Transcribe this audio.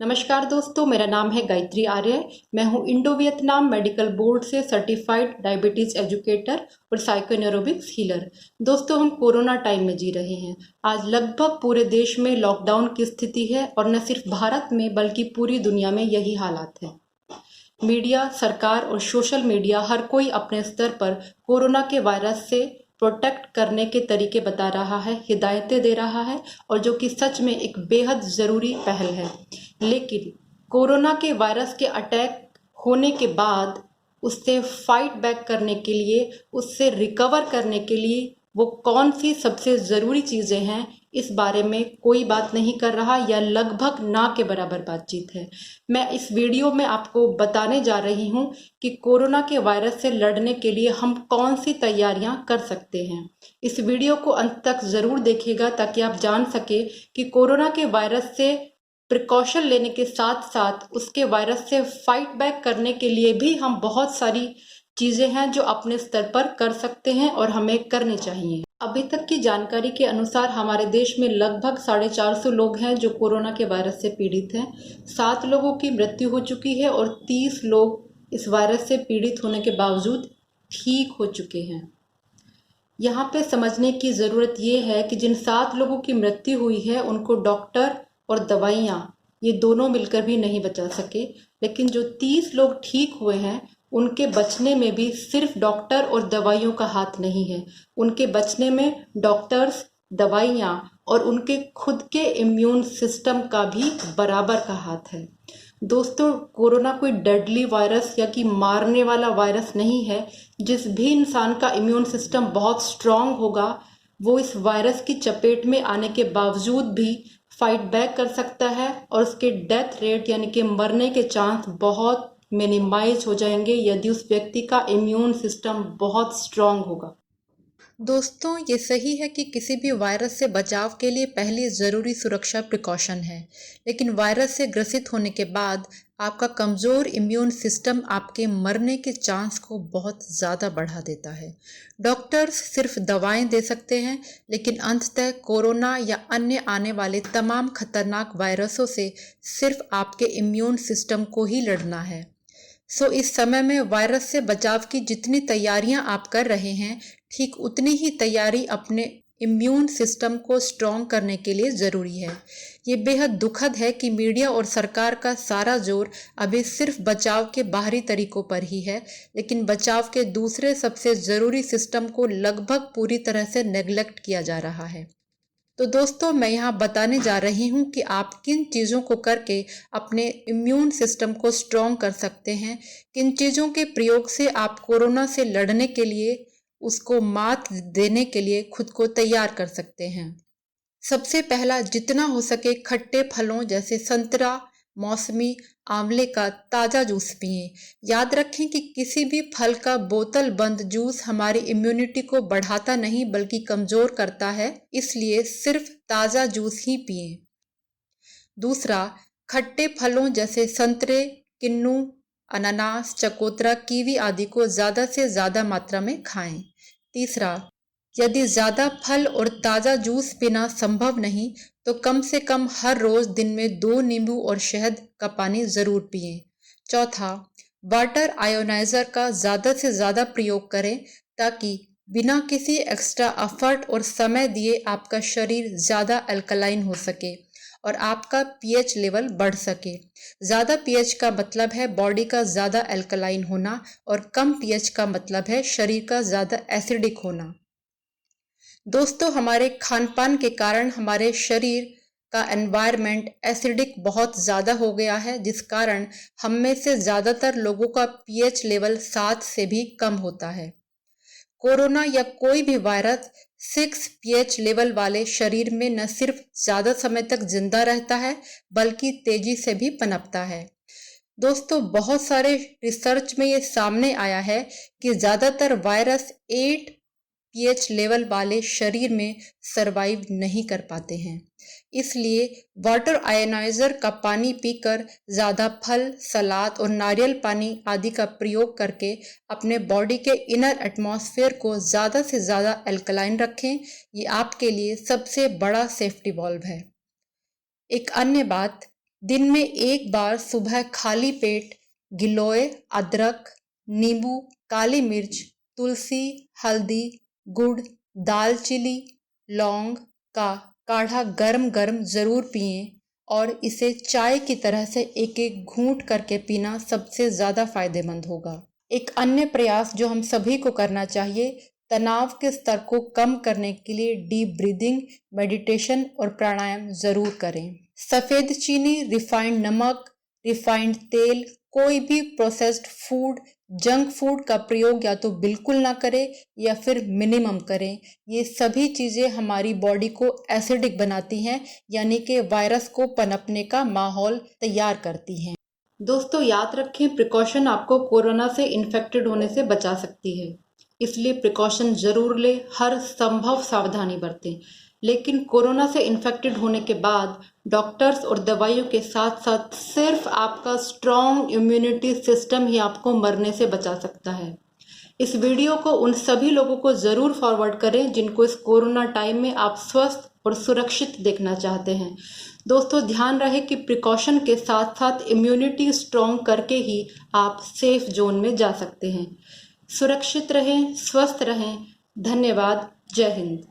नमस्कार दोस्तों, मेरा नाम है गायत्री आर्य। मैं हूँ इंडो वियतनाम मेडिकल बोर्ड से सर्टिफाइड डायबिटीज़ एजुकेटर और साइकोन्यूरोबिक्स हीलर। दोस्तों, हम कोरोना टाइम में जी रहे हैं। आज लगभग पूरे देश में लॉकडाउन की स्थिति है और न सिर्फ भारत में बल्कि पूरी दुनिया में यही हालात है। मीडिया, सरकार और सोशल मीडिया हर कोई अपने स्तर पर कोरोना के वायरस से प्रोटेक्ट करने के तरीके बता रहा है, हिदायतें दे रहा है और जो कि सच में एक बेहद ज़रूरी पहल है। लेकिन कोरोना के वायरस के अटैक होने के बाद उससे फाइट बैक करने के लिए, उससे रिकवर करने के लिए वो कौन सी सबसे ज़रूरी चीज़ें हैं, इस बारे में कोई बात नहीं कर रहा या लगभग ना के बराबर बातचीत है। मैं इस वीडियो में आपको बताने जा रही हूँ कि कोरोना के वायरस से लड़ने के लिए हम कौन सी तैयारियां कर सकते हैं। इस वीडियो को अंत तक ज़रूर देखिएगा ताकि आप जान सके कि कोरोना के वायरस से प्रिकॉशन लेने के साथ साथ उसके वायरस से फाइट बैक करने के लिए भी हम बहुत सारी चीज़ें हैं जो अपने स्तर पर कर सकते हैं और हमें करनी चाहिए। अभी तक की जानकारी के अनुसार हमारे देश में लगभग 450 लोग हैं जो कोरोना के वायरस से पीड़ित हैं। 7 लोगों की मृत्यु हो चुकी है और 30 लोग इस वायरस से पीड़ित होने के बावजूद ठीक हो चुके हैं। यहाँ पे समझने की ज़रूरत ये है कि जिन 7 लोगों की मृत्यु हुई है उनको डॉक्टर और दवाइयाँ ये दोनों मिलकर भी नहीं बचा सके, लेकिन जो 30 लोग ठीक हुए हैं उनके बचने में भी सिर्फ डॉक्टर और दवाइयों का हाथ नहीं है। उनके बचने में डॉक्टर्स, दवाइयाँ और उनके खुद के इम्यून सिस्टम का भी बराबर का हाथ है। दोस्तों, कोरोना कोई डेडली वायरस या कि मारने वाला वायरस नहीं है। जिस भी इंसान का इम्यून सिस्टम बहुत स्ट्रांग होगा वो इस वायरस की चपेट में आने के बावजूद भी फाइट बैक कर सकता है और उसके डेथ रेट यानी कि मरने के चांस बहुत मिनिमाइज हो जाएंगे यदि उस व्यक्ति का इम्यून सिस्टम बहुत स्ट्रांग होगा। दोस्तों, ये सही है कि किसी भी वायरस से बचाव के लिए पहली ज़रूरी सुरक्षा प्रिकॉशन है, लेकिन वायरस से ग्रसित होने के बाद आपका कमज़ोर इम्यून सिस्टम आपके मरने के चांस को बहुत ज़्यादा बढ़ा देता है। डॉक्टर्स सिर्फ दवाएं दे सकते हैं, लेकिन अंततः कोरोना या अन्य आने वाले तमाम खतरनाक वायरसों से सिर्फ आपके इम्यून सिस्टम को ही लड़ना है। इस समय में वायरस से बचाव की जितनी तैयारियां आप कर रहे हैं, ठीक उतनी ही तैयारी अपने इम्यून सिस्टम को स्ट्रॉन्ग करने के लिए ज़रूरी है। ये बेहद दुखद है कि मीडिया और सरकार का सारा जोर अभी सिर्फ बचाव के बाहरी तरीकों पर ही है, लेकिन बचाव के दूसरे सबसे ज़रूरी सिस्टम को लगभग पूरी तरह से नेग्लेक्ट किया जा रहा है। तो दोस्तों, मैं यहाँ बताने जा रही हूँ कि आप किन चीज़ों को करके अपने इम्यून सिस्टम को स्ट्रॉन्ग कर सकते हैं, किन चीज़ों के प्रयोग से आप कोरोना से लड़ने के लिए, उसको मात देने के लिए खुद को तैयार कर सकते हैं। सबसे पहला, जितना हो सके खट्टे फलों जैसे संतरा, मौसमी, आंवले का ताज़ा जूस पिएं। याद रखें कि किसी भी फल का बोतल बंद जूस हमारी इम्यूनिटी को बढ़ाता नहीं बल्कि कमज़ोर करता है, इसलिए सिर्फ ताज़ा जूस ही पिएं। दूसरा, खट्टे फलों जैसे संतरे, किन्नू, अनानास, चकोतरा, कीवी आदि को ज़्यादा से ज़्यादा मात्रा में खाएं। तीसरा, यदि ज़्यादा फल और ताज़ा जूस पीना संभव नहीं तो कम से कम हर रोज़ दिन में 2 नींबू और शहद का पानी ज़रूर पिएं। चौथा, वाटर आयोनाइज़र का ज़्यादा से ज़्यादा प्रयोग करें ताकि बिना किसी एक्स्ट्रा एफर्ट और समय दिए आपका शरीर ज़्यादा अल्कलाइन हो सके और आपका पीएच लेवल बढ़ सके। ज़्यादा पीएच का मतलब है बॉडी का ज़्यादा अल्कलाइन होना और कम पीएच का मतलब है शरीर का ज़्यादा एसिडिक होना। दोस्तों, हमारे खान पान के कारण हमारे शरीर का एनवायरनमेंट एसिडिक बहुत ज़्यादा हो गया है, जिस कारण हम में से ज़्यादातर लोगों का पीएच लेवल 7 से भी कम होता है। कोरोना या कोई भी वायरस 6 पीएच लेवल वाले शरीर में न सिर्फ ज़्यादा समय तक जिंदा रहता है बल्कि तेजी से भी पनपता है। दोस्तों, बहुत सारे रिसर्च में ये सामने आया है कि ज़्यादातर वायरस 8 पीएच लेवल वाले शरीर में सरवाइव नहीं कर पाते हैं। इसलिए वाटर आयोनाइजर का पानी पीकर, ज़्यादा फल, सलाद और नारियल पानी आदि का प्रयोग करके अपने बॉडी के इनर एटमॉस्फेयर को ज़्यादा से ज़्यादा अल्कलाइन रखें। ये आपके लिए सबसे बड़ा सेफ्टी वॉल्व है। एक अन्य बात, दिन में एक बार सुबह खाली पेट गिलोय, अदरक, नींबू, काली मिर्च, तुलसी, हल्दी, गुड़, दालचीनी, लौंग का काढ़ा गरम गरम जरूर पिएं और इसे चाय की तरह से एक एक घूंट करके पीना सबसे ज्यादा फायदेमंद होगा। एक अन्य प्रयास जो हम सभी को करना चाहिए, तनाव के स्तर को कम करने के लिए डीप ब्रीदिंग, मेडिटेशन और प्राणायाम जरूर करें। सफेद चीनी, रिफाइंड नमक, रिफाइंड तेल, कोई भी प्रोसेस्ड फूड, जंक फूड का प्रयोग या तो बिल्कुल ना करें या फिर मिनिमम करें। ये सभी चीजें हमारी बॉडी को एसिडिक बनाती हैं, यानी कि वायरस को पनपने का माहौल तैयार करती हैं। दोस्तों याद रखें, प्रिकॉशन आपको कोरोना से इन्फेक्टेड होने से बचा सकती है, इसलिए प्रिकॉशन जरूर लें, हर संभव सावधानी बरतें। लेकिन कोरोना से इन्फेक्टेड होने के बाद डॉक्टर्स और दवाइयों के साथ साथ सिर्फ आपका स्ट्रॉन्ग इम्यूनिटी सिस्टम ही आपको मरने से बचा सकता है। इस वीडियो को उन सभी लोगों को जरूर फॉरवर्ड करें जिनको इस कोरोना टाइम में आप स्वस्थ और सुरक्षित देखना चाहते हैं। दोस्तों ध्यान रहे कि प्रिकॉशन के साथ साथ इम्यूनिटी स्ट्रॉन्ग करके ही आप सेफ जोन में जा सकते हैं। सुरक्षित रहें, स्वस्थ रहें। धन्यवाद। जय हिंद।